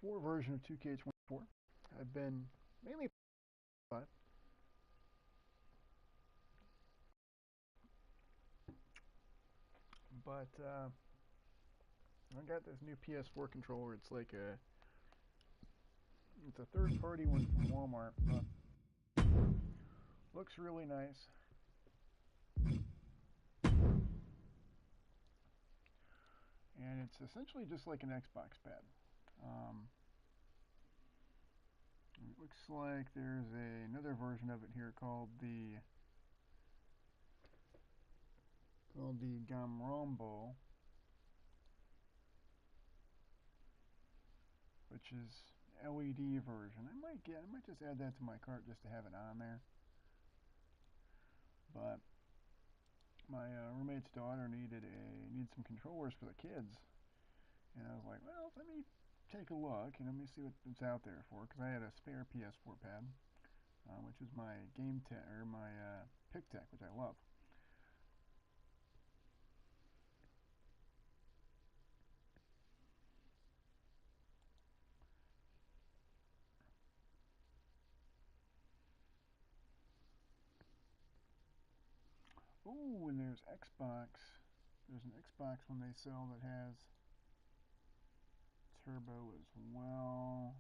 PS4 version of 2K24. I've been mainly but but I got this new PS4 controller. It's a third-party one from Walmart, but looks really nice. And it's essentially just like an Xbox pad. Um, it looks like there's another version of it here called the Gamrombo, which is LED version. I might just add that to my cart just to have it on there. But my roommate's daughter needed some controllers for the kids, and I was like, well, let me take a look and let me see what's out there for, because I had a spare PS4 pad, which is my game tech or my pick tech, which I love. Oh, and there's Xbox. There's an Xbox one they sell that has turbo as well.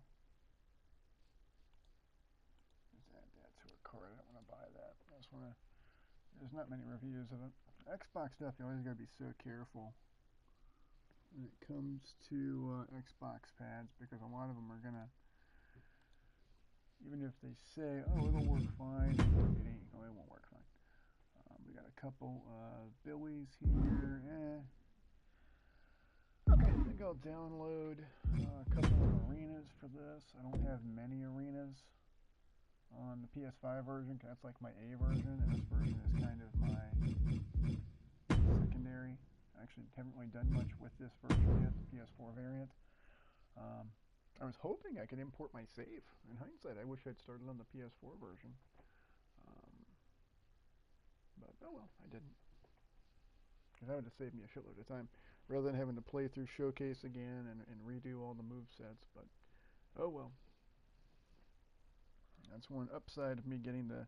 Just add that to a cart. I don't want to buy that. I just want to. There's not many reviews of it. Xbox stuff, you always got to be so careful when it comes to Xbox pads, because a lot of them are gonna, even if they say, oh, it'll work fine, it ain't. Oh, it won't work fine. We got a couple Billies here. Okay, I think I'll download a couple of arenas for this. I don't have many arenas on the PS5 version, because that's like my A version, and this version is kind of my secondary. I actually haven't really done much with this version yet, the PS4 variant. I was hoping I could import my save. In hindsight, I wish I'd started on the PS4 version. Um, but oh well, I didn't. Because that would have saved me a shitload of time, rather than having to play through Showcase again and redo all the move sets. But oh well. That's one upside of me getting the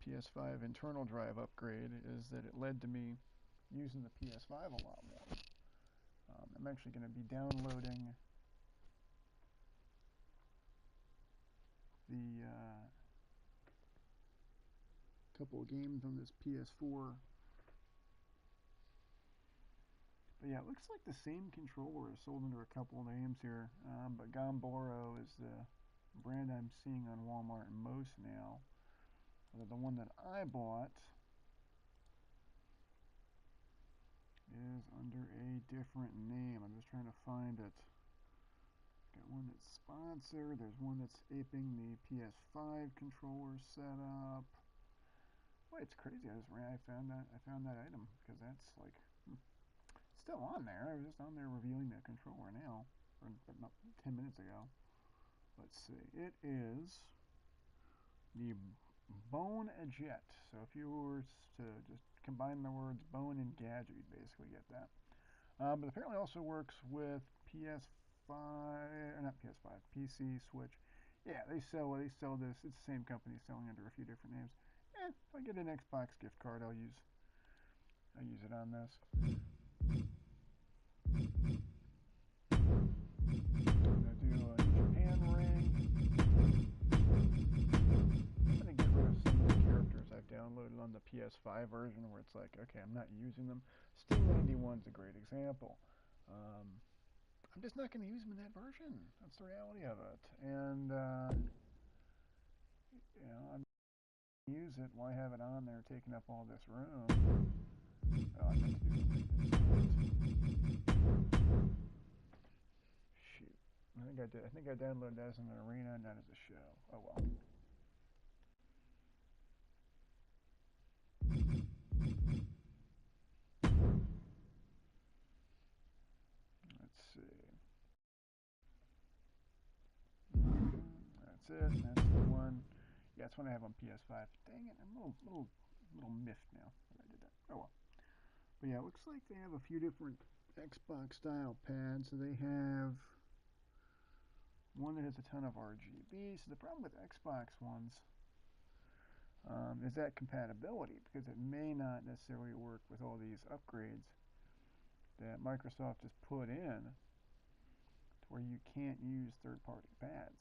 PS5 internal drive upgrade, is that it led to me using the PS5 a lot more. I'm actually going to be downloading the couple of games on this PS4. But yeah, it looks like the same controller is sold under a couple of names here, but Gamboro is the brand I'm seeing on Walmart most now. The one that I bought is under a different name. I'm just trying to find it. Got one that's sponsored. There's one that's aping the PS5 controller setup. Boy, it's crazy. I found that item, because that's like still on there. I was just on there reviewing the controller now, but not 10 minutes ago. Let's see. It is the Bone Jet. So if you were to just combine the words bone and gadget, you'd basically get that. But apparently also works with PS5, or not PS5, PC, Switch. Yeah, they sell this. It's the same company selling under a few different names. If I get an Xbox gift card, I'll use it on this. I'm gonna do a Japan ring. I'm gonna get rid of some of the characters I've downloaded on the PS5 version, where it's like, okay, I'm not using them. Sting 91's a great example. I'm just not going to use them in that version. That's the reality of it. And I'm going to use it. Why have it on there taking up all this room? Oh, I meant to do it. Shoot. I think I did. I think I downloaded that as an arena, not as a show. Oh well. Let's see. That's it. That's the one. Yeah, that's one I have on PS5. Dang it! I'm a little miffed now that I did that. Oh well. But yeah, it looks like they have a few different Xbox style pads. So they have one that has a ton of RGB. So the problem with Xbox ones is that compatibility, because it may not necessarily work with all these upgrades that Microsoft has put in to where you can't use third-party pads.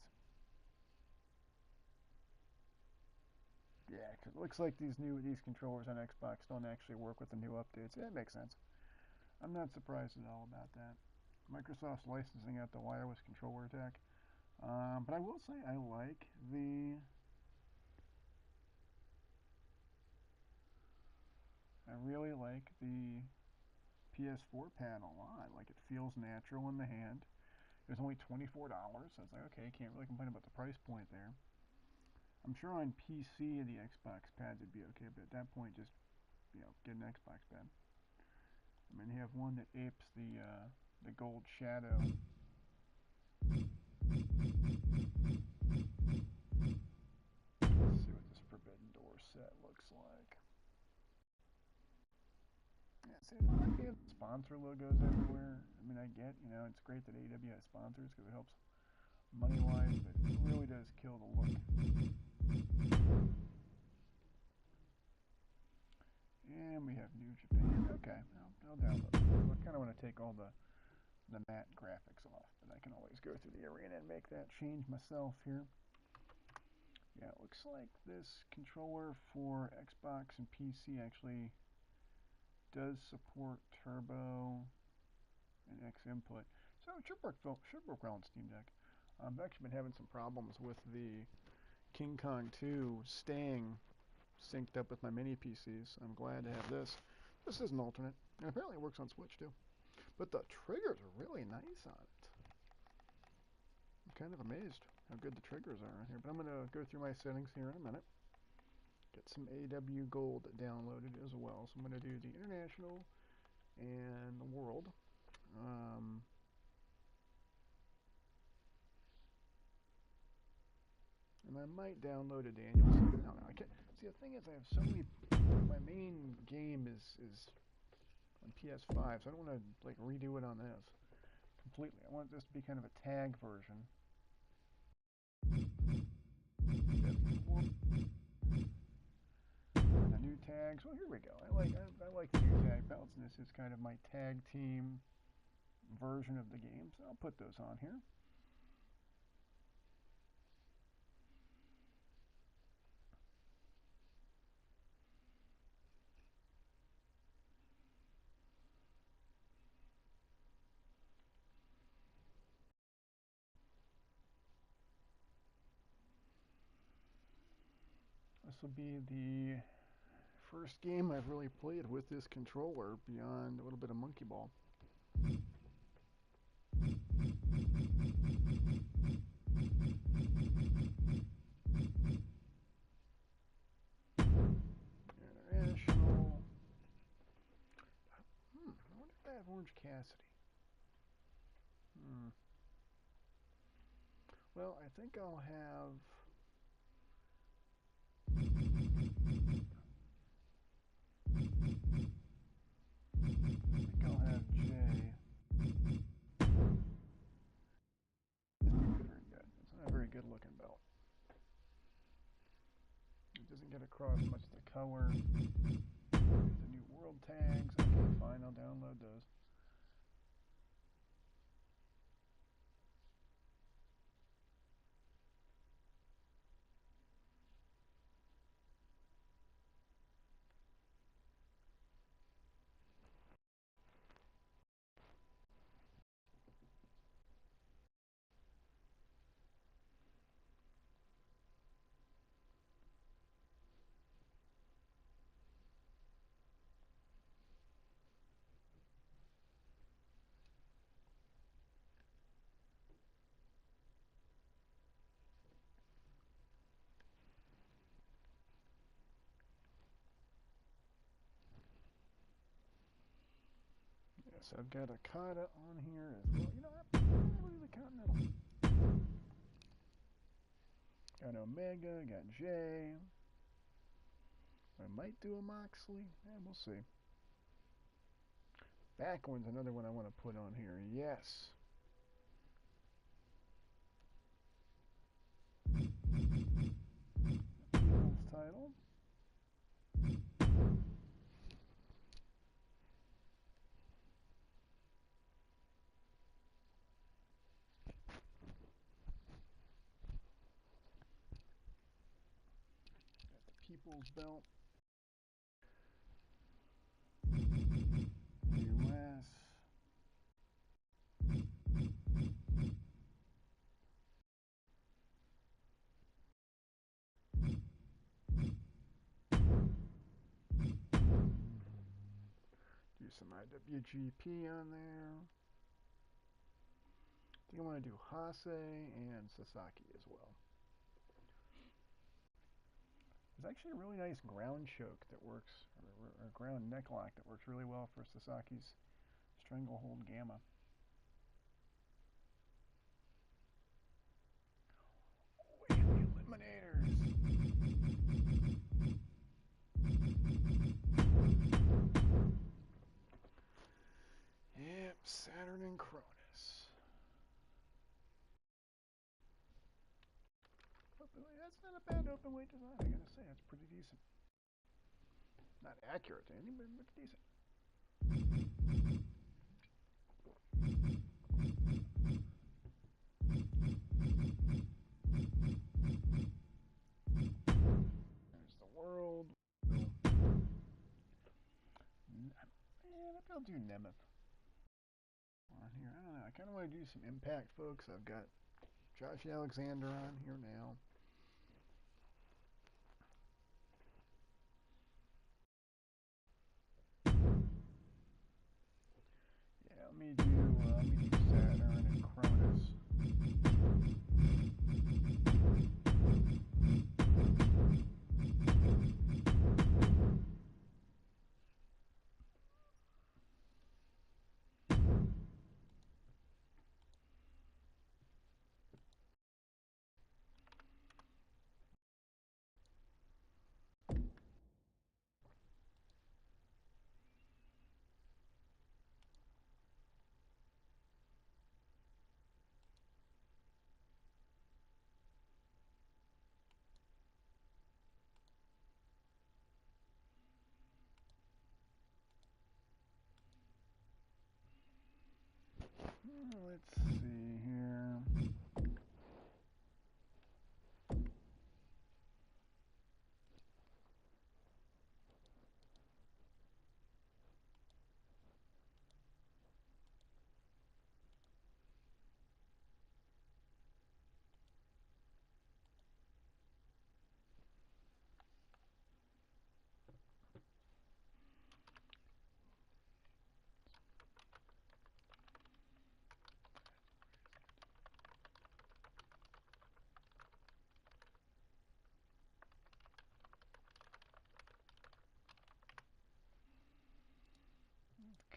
Yeah, because it looks like these controllers on Xbox don't actually work with the new updates. Yeah, it makes sense. I'm not surprised at all about that. Microsoft's licensing out the wireless controller tech. But I will say I really like the PS4 pad a lot. Like, it feels natural in the hand. It was only $24, so I was like, okay, can't really complain about the price point there. I'm sure on PC the Xbox pads would be okay, but at that point, just get an Xbox pad. I mean, you have one that apes the gold shadow. Let's see what this Forbidden Door set looks like. Yeah, see, I like the sponsor logos everywhere. I mean, I get, it's great that AEW has sponsors because it helps money-wise, but it really does kill the look. And we have New Japan. Okay, I'll download it. I kind of want to take all the matte graphics off, but I can always go through the arena and make that change myself here. Yeah, it looks like this controller for Xbox and PC actually does support turbo and X input. So it should work well on Steam Deck. I've actually been having some problems with the King Kong 2 staying synced up with my mini PCs. I'm glad to have this. This is an alternate, and apparently it works on Switch too. But the triggers are really nice on it. I'm kind of amazed how good the triggers are on here. But I'm going to go through my settings here in a minute. Get some AW Gold downloaded as well. So I'm going to do the international and the world. And I might download a Daniel. I don't know. I can't. See, the thing is, I have so many. My main game is on PS5, so I don't want to like redo it on this completely. I want this to be kind of a tag version. The new tags. Well, here we go. I like the new tag belts, and this is kind of my tag team version of the game. So I'll put those on here. This will be the first game I've really played with this controller beyond a little bit of Monkey Ball. International. I wonder if I have Orange Cassidy. Well, I think I'll have. Jay. It's not very good. It's not a very good looking belt. It doesn't get across much of the color. There's the new world tags. Okay, fine, I'll download those. Yes, I've got a Kata on here as well. You know what? I'm going to do the Continental. Got Omega, got Jay. I might do a Moxley. Yeah, we'll see. Backward's another one I want to put on here. Yes. Peeples belt. US. Do some IWGP on there. I think I want to do Hase and Sasaki as well. There's actually a really nice ground choke that works, or ground necklock that works really well for Sasaki's Stranglehold Gamma. Oh, and the Eliminators! Yep, Saturn and Cronus. That's not a bad open weight design, I gotta say. That's pretty decent. Not accurate to anybody, but decent. There's the world. Maybe I'll do Nemeth on here. I don't know. I kind of want to do some Impact folks. I've got Josh Alexander on here now. Yeah, let me do Saturn and Cronus. Let's see here.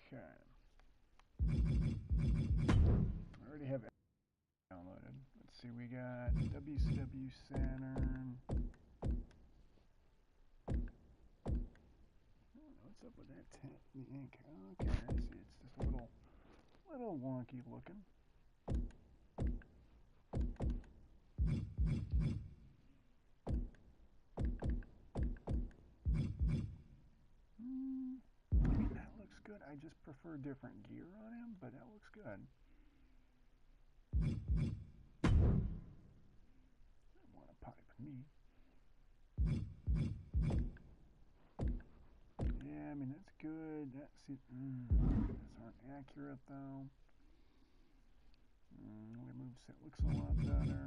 Okay. I already have it downloaded. Let's see, we got WCW Saturn. What's up with that the ink? Okay, I see. It's just a little wonky looking. That looks good. I just prefer different gear on him, but that looks good. I want to pipe me. Yeah, I mean that's good. These aren't accurate though. The moveset looks a lot better.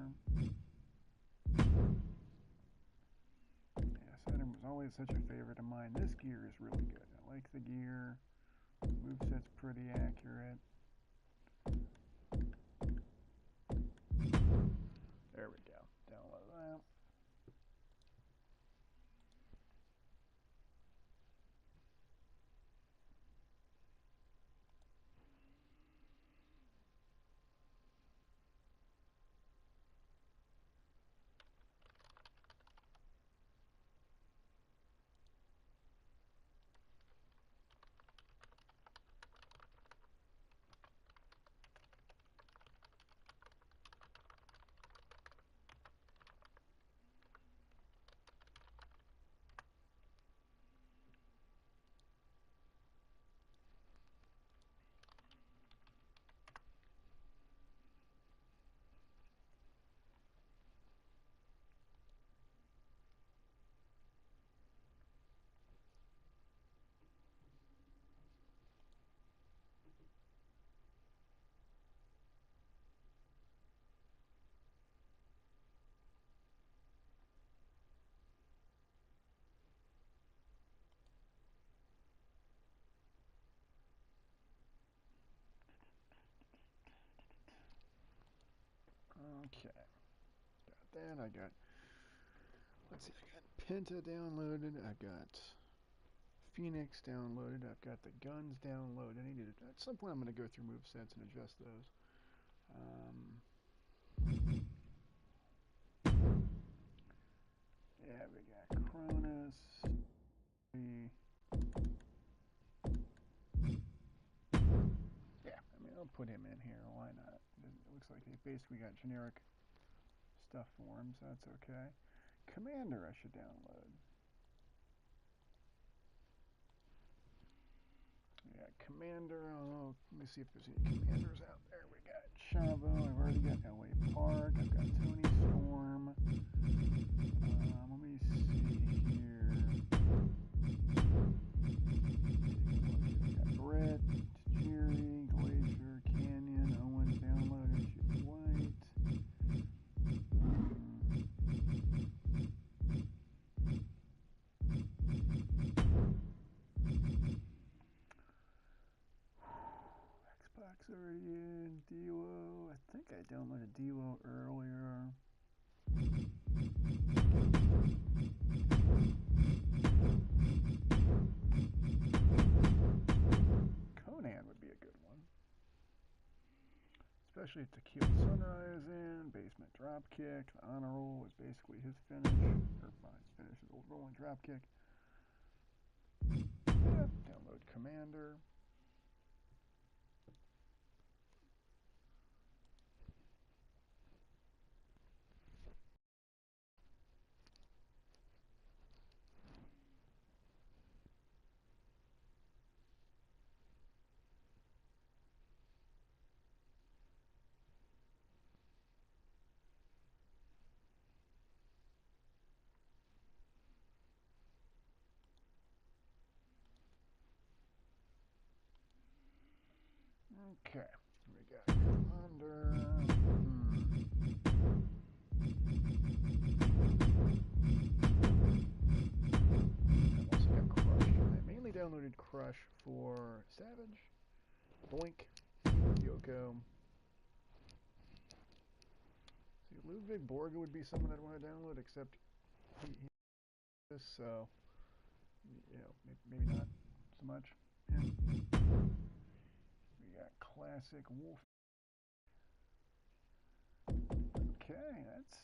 Yeah, Saturn was always such a favorite of mine. This gear is really good. I like the gear. Moveset's pretty accurate. There we go. Download that. Okay, got that. I got, let's see, I got Penta downloaded. I got Phoenix downloaded. I've got the guns downloaded. I need to, at some point I'm going to go through movesets and adjust those. Yeah, we got Cronus. Yeah, I mean, I'll put him in here. Why not? It looks like they basically got generic stuff for him, so that's okay. Commander I should download. Yeah, Commander. Oh, let me see if there's any commanders out there. We got Chavo. I've already got LA Park. I've got Tony Storm. Let me see here. Take a look. I've got Brett, Jerry, Glacier, Canyon, Owen downloaded, Chip White. Xbox already in. Duo. I think I downloaded Duo earlier. Conan would be a good one. Especially if Tequila Sunrise in, Basement Dropkick, the Honor Roll is basically his finish, or his finish is old rolling Dropkick. Yeah, download Commander. Okay, we got Commander. I also got Crush. I mainly downloaded Crush for Savage, Boink, Yoko. See, Ludwig Borga would be someone I'd want to download, except he is so, you know, maybe not so much. Yeah. We got Classic Wolf. Okay, that's.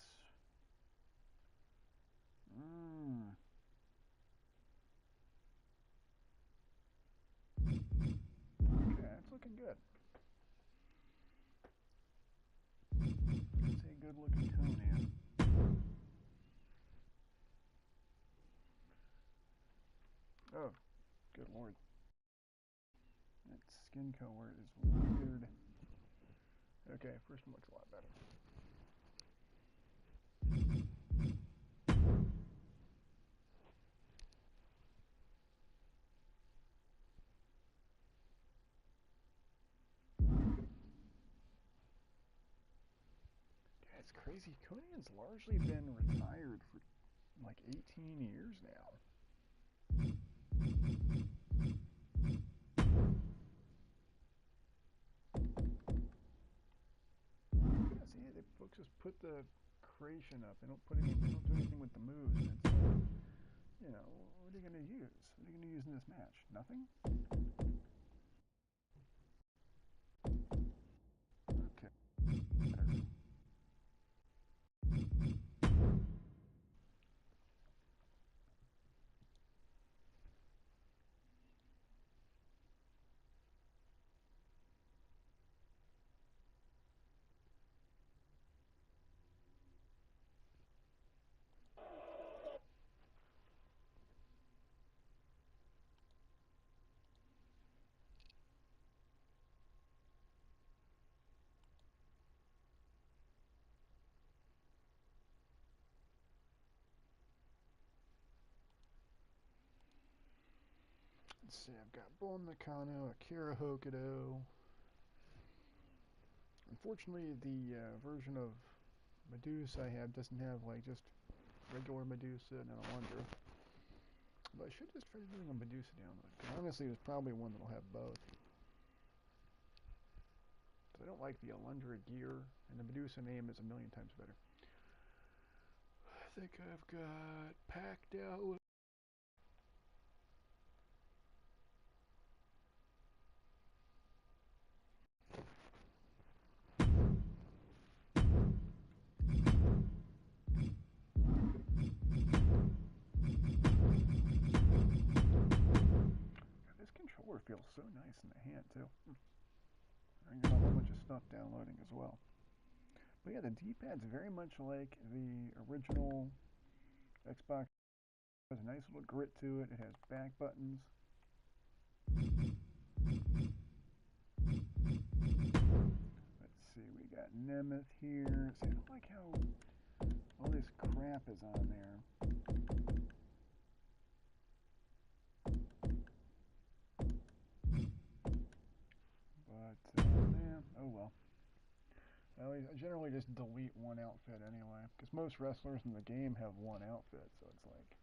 Okay, that's looking good. That's a good looking Conan. Oh, good lord. That skin color is weird. Okay, first one looks a lot better. Yeah, it's crazy. Conan's largely been retired for like 18 years now. Yeah, see, the folks just put the creation up. They don't put any. They don't do anything with the moves. And it's like, you know, what are you going to use? What are you going to use in this match? Nothing. Okay. Let's see. I've got Bull Nakano, Akira Hokuto. Unfortunately, the version of Medusa I have doesn't have like just regular Medusa and a Wonder. But I should just try doing a Medusa download. Honestly, there's probably one that'll have both. I don't like the Alundra gear, and the Medusa name is a million times better. I think I've got packed out. This controller feels so nice in the hand too. I got a whole bunch of stuff downloading as well. But yeah, the D-pad's very much like the original Xbox. It has a nice little grit to it. It has back buttons. Let's see, we got Nemeth here. See, I don't like how all this crap is on there. But, yeah, oh well. I generally just delete one outfit anyway, because most wrestlers in the game have one outfit, so it's like,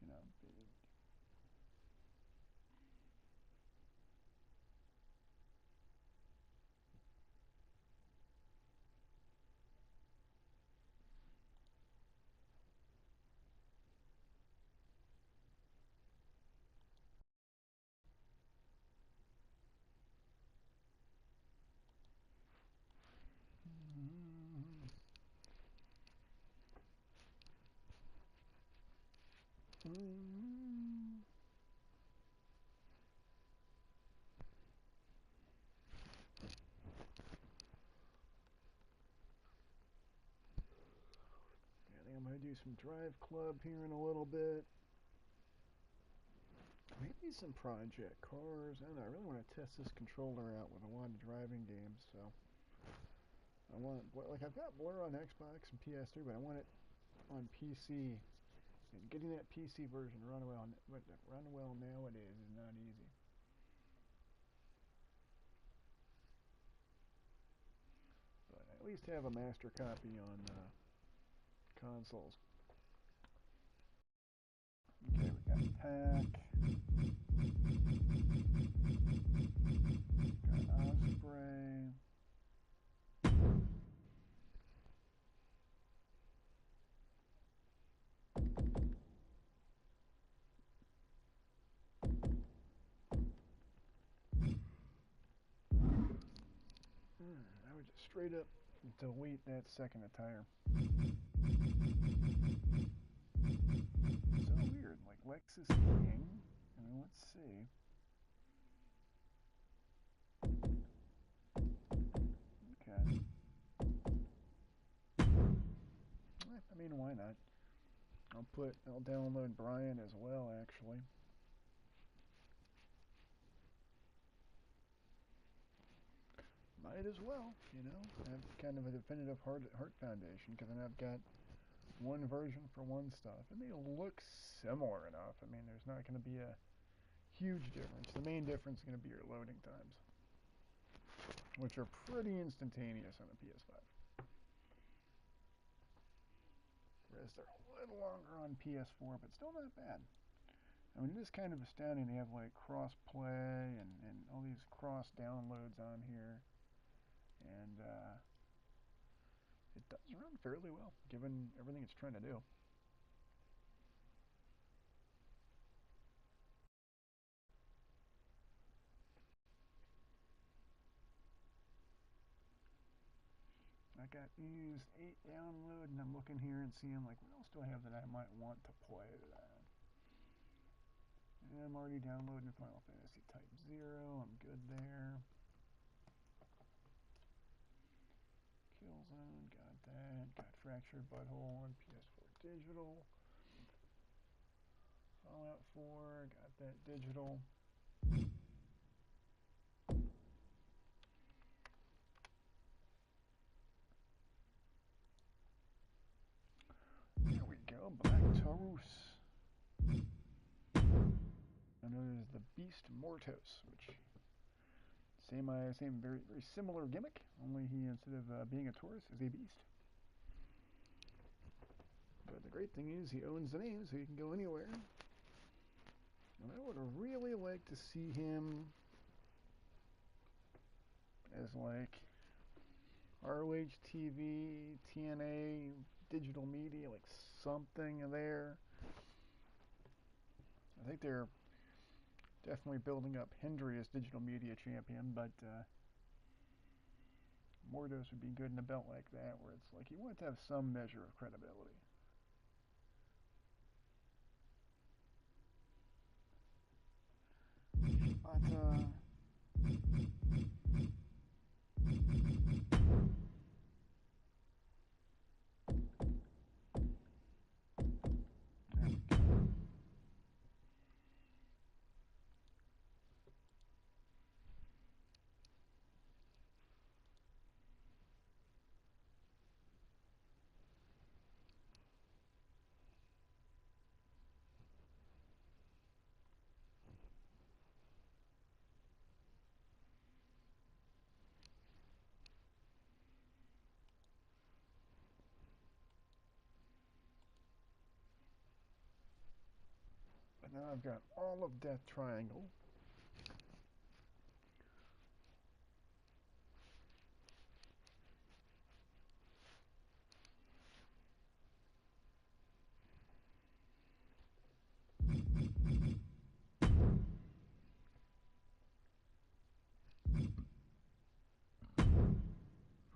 you know. I think I'm going to do some Drive Club here in a little bit. Maybe some Project Cars. I don't know. I really want to test this controller out with a lot of driving games. So I want, like, I've got Blur on Xbox and PS3, but I want it on PC. And getting that PC version run well nowadays is not easy. But I at least have a master copy on consoles. Okay, we got Pack. Got Osprey. I would just straight up delete that second attire. So weird. Like Lexus King. I mean, let's see. Okay. I mean, why not? I'll download Brian as well, actually. Might as well, you know. Have kind of a definitive heart foundation, because then I've got one version for one stuff, and they look similar enough. I mean, there's not going to be a huge difference. The main difference is going to be your loading times, which are pretty instantaneous on the PS5. Whereas they're a little longer on PS4, but still not bad. I mean, it is kind of astounding they have like cross play and all these cross downloads on here, and it does run fairly well given everything it's trying to do. I got used 8 download, and I'm looking here and seeing like what else do I have that I might want to play that. I'm already downloading Final Fantasy Type 0. I'm good there. Killzone, got that. Got Fractured Butthole on PS4 digital. Fallout 4, got that digital. There we go, Black Taurus. I know there's the Beast Mortos, which same very similar gimmick. Only he, instead of being a Taurus, is a beast. But the great thing is he owns the name, so he can go anywhere. And I would really like to see him as like ROH TV, TNA, digital media, like something there. I think they're definitely building up Hendry as digital media champion, but Mordos would be good in a belt like that, where it's like you want to have some measure of credibility. But now I've got all of Death Triangle.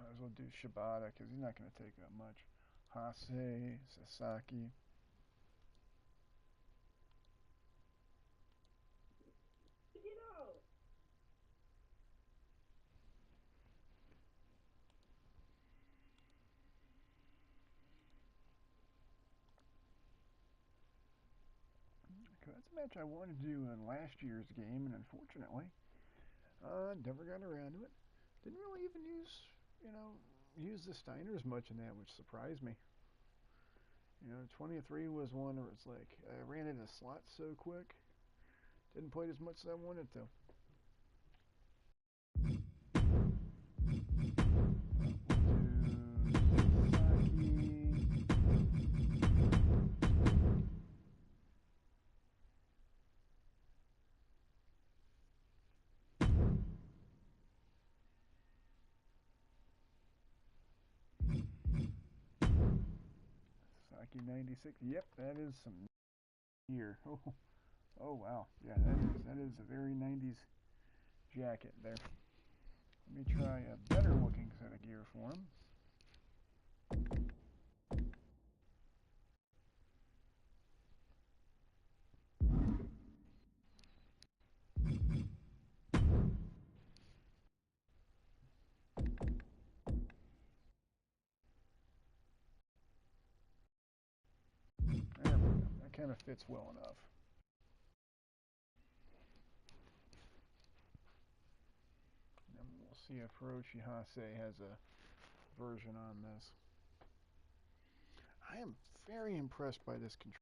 Might as well do Shibata because he's not going to take that much. Hase, Sasaki. That's a match I wanted to do in last year's game, and unfortunately, never got around to it. Didn't really even use the Steiners much in that, which surprised me. 23 was one where it's like I ran into slots so quick, didn't play it as much as I wanted to. Saki 96. Yep, that is some gear. Oh wow. Yeah, that is a very 90s jacket there. Let me try a better looking set of gear for him. There we go. That kind of fits well enough. And we'll see if Hiroshi Hase has a version on this. I am very impressed by this control.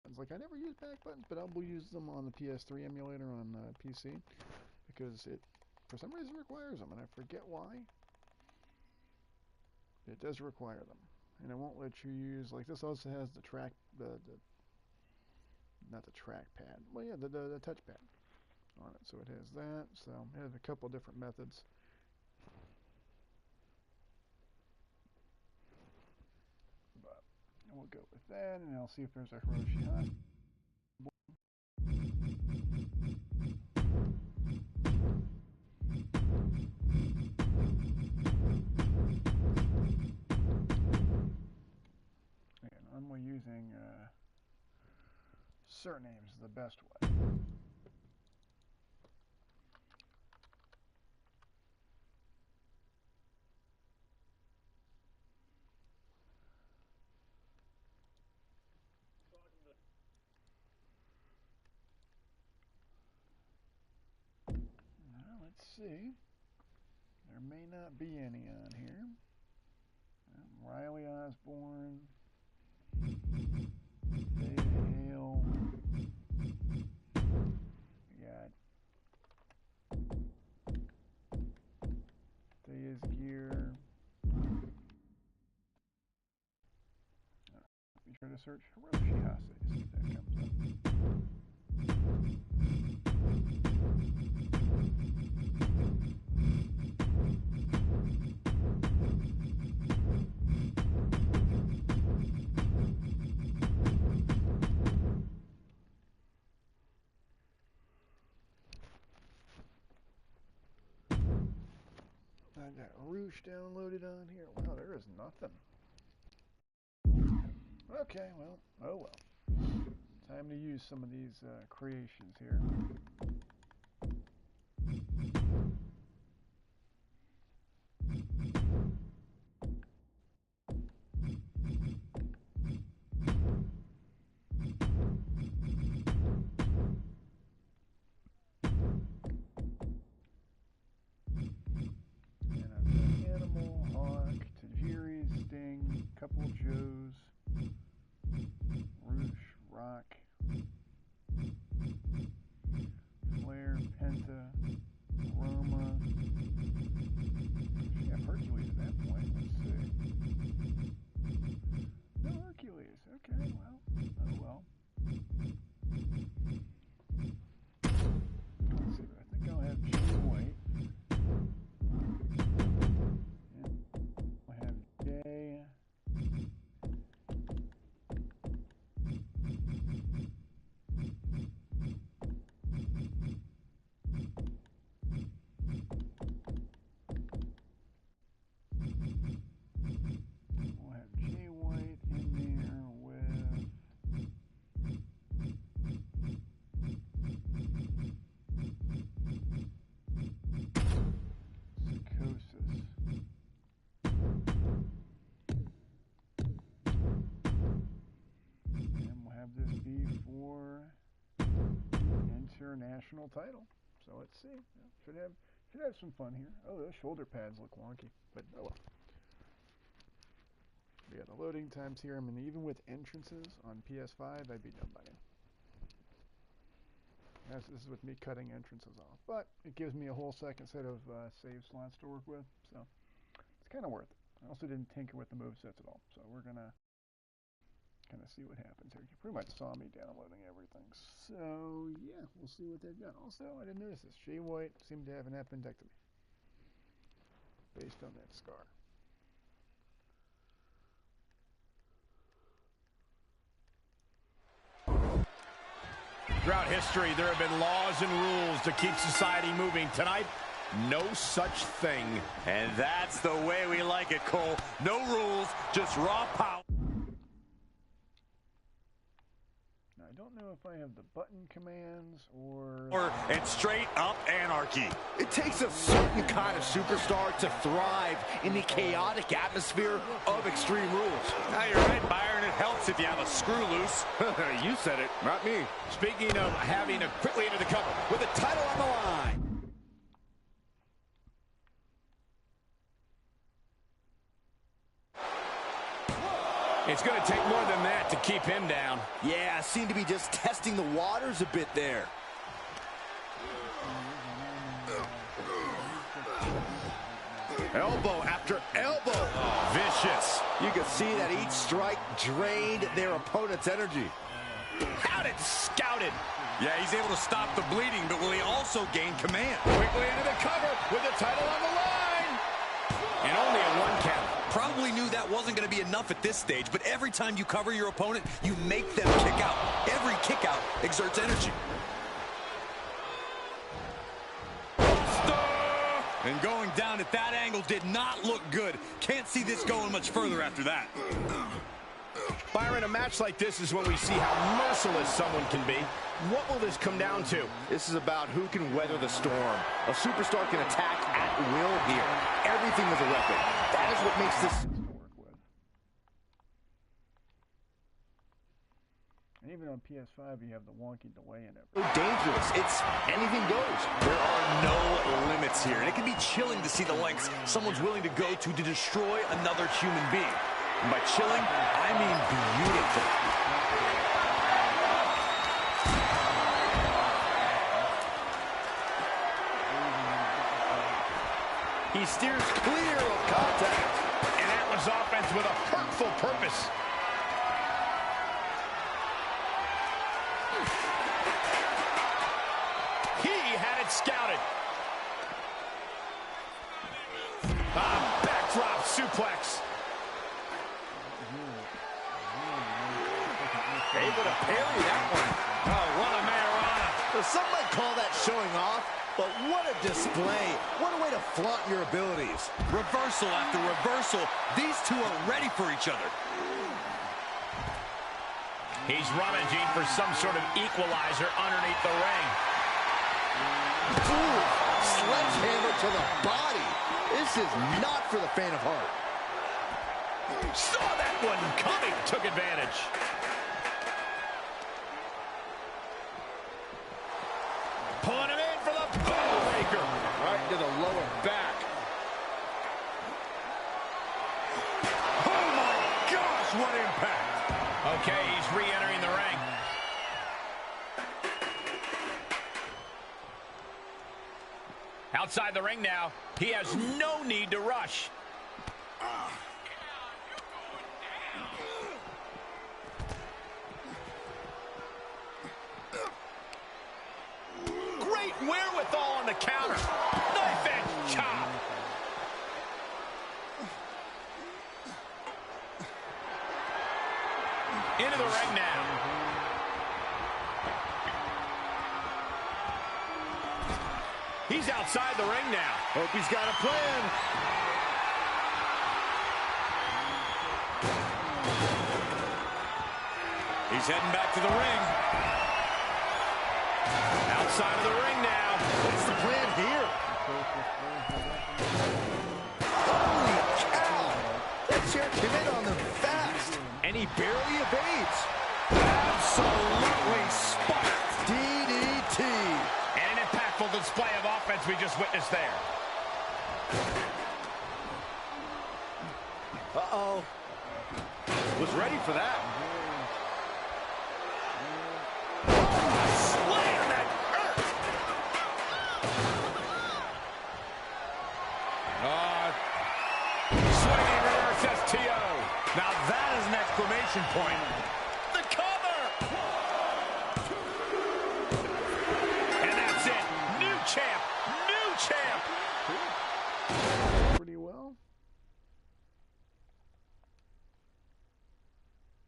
It's like I never use back buttons, but I will use them on the PS3 emulator on PC because it, for some reason, requires them, and I forget why. It does require them, and it won't let you use, like, this also has the track, not the trackpad, well, yeah, the touchpad on it, so it has that, so it has a couple different methods. But we'll go with that, and I'll see if there's a Hiroshi Hase. Again, I'm using surnames the best way. Now, let's see. There may not be any on here. Riley Osborne, David Hale. We got Daya's Gear. Be sure to search Hiroshi Hase, see if that comes up. that Roosh downloaded on here? Wow, there is nothing. Okay, well, oh well. Time to use some of these creations here. Couple Joes, Roosh, Rock, Flare, Penta, Roma. Should have Hercules at that point. Let's see. No Hercules. Okay, well, oh well. Let's see. I think I'll have Jay White. I'll have Jay. International title. So let's see. Yeah, should have some fun here. Oh, those shoulder pads look wonky, but oh well. Yeah, the loading times here. I mean, even with entrances on PS5, I'd be done by now. This is with me cutting entrances off, but it gives me a whole second set of save slots to work with, so it's kind of worth it. I also didn't tinker with the movesets at all, so we're gonna kind of see what happens here. You pretty much saw me downloading everything. So, yeah, we'll see what they've got. Also, I didn't notice this. Jay White seemed to have an appendectomy based on that scar. Throughout history, there have been laws and rules to keep society moving. Tonight, no such thing. And that's the way we like it, Cole. No rules, just raw power. I don't know if I have the button commands or... And straight up anarchy. It takes a certain kind of superstar to thrive in the chaotic atmosphere of Extreme Rules. Now you're right, Byron. It helps if you have a screw loose. You said it, not me. Speaking of having to quickly enter the cover with the title on the line. It's going to take more than that to keep him down. Yeah, seemed to be just testing the waters a bit there. Elbow after elbow. Oh, vicious. You can see that each strike drained their opponent's energy. Got it scouted. Yeah, he's able to stop the bleeding, but will he also gain command? Quickly into the cover with the title on the line. And only a one count. Probably knew that wasn't going to be enough at this stage, but every time you cover your opponent, you make them kick out. Every kick out exerts energy. And going down at that angle did not look good. Can't see this going much further after that. Byron, a match like this is when we see how merciless someone can be. What will this come down to? This is about who can weather the storm. A superstar can attack at will here. Everything is a weapon. That is what makes this... to work with. And even on PS5, you have the wonky delay and everything. Dangerous. It's anything goes. There are no limits here, and it can be chilling to see the lengths someone's willing to go to destroy another human being. And by chilling, I mean beautiful. He steers clear of contact. And that was offense with a hurtful purpose. He had it scouted. Backdrop suplex. Able to parry that one. Oh, what a Mayorana. Some might call that showing off. But what a display. What a way to flaunt your abilities. Reversal after reversal. These two are ready for each other. He's rummaging for some sort of equalizer underneath the ring. Ooh, sledgehammer to the body. This is not for the faint of heart. Saw that one coming. Took advantage. Pulling him in for the breaker. Right into the lower back. Oh my gosh, what impact. Okay, he's re-entering the ring. Outside the ring now. He has no need to rush. Great wherewithal on the counter. Knife edge chop. Into the ring now. He's outside the ring now. Hope he's got a plan. He's heading back to the ring. Outside of the ring now. What's the plan here? Holy cow! That chair came in on them fast. And he barely evades. Absolutely spiked. DDT. And an impactful display of offense we just witnessed there. Uh-oh. Was ready for that. Slam that hurt. Swinging reverse STO. Now that is an exclamation point.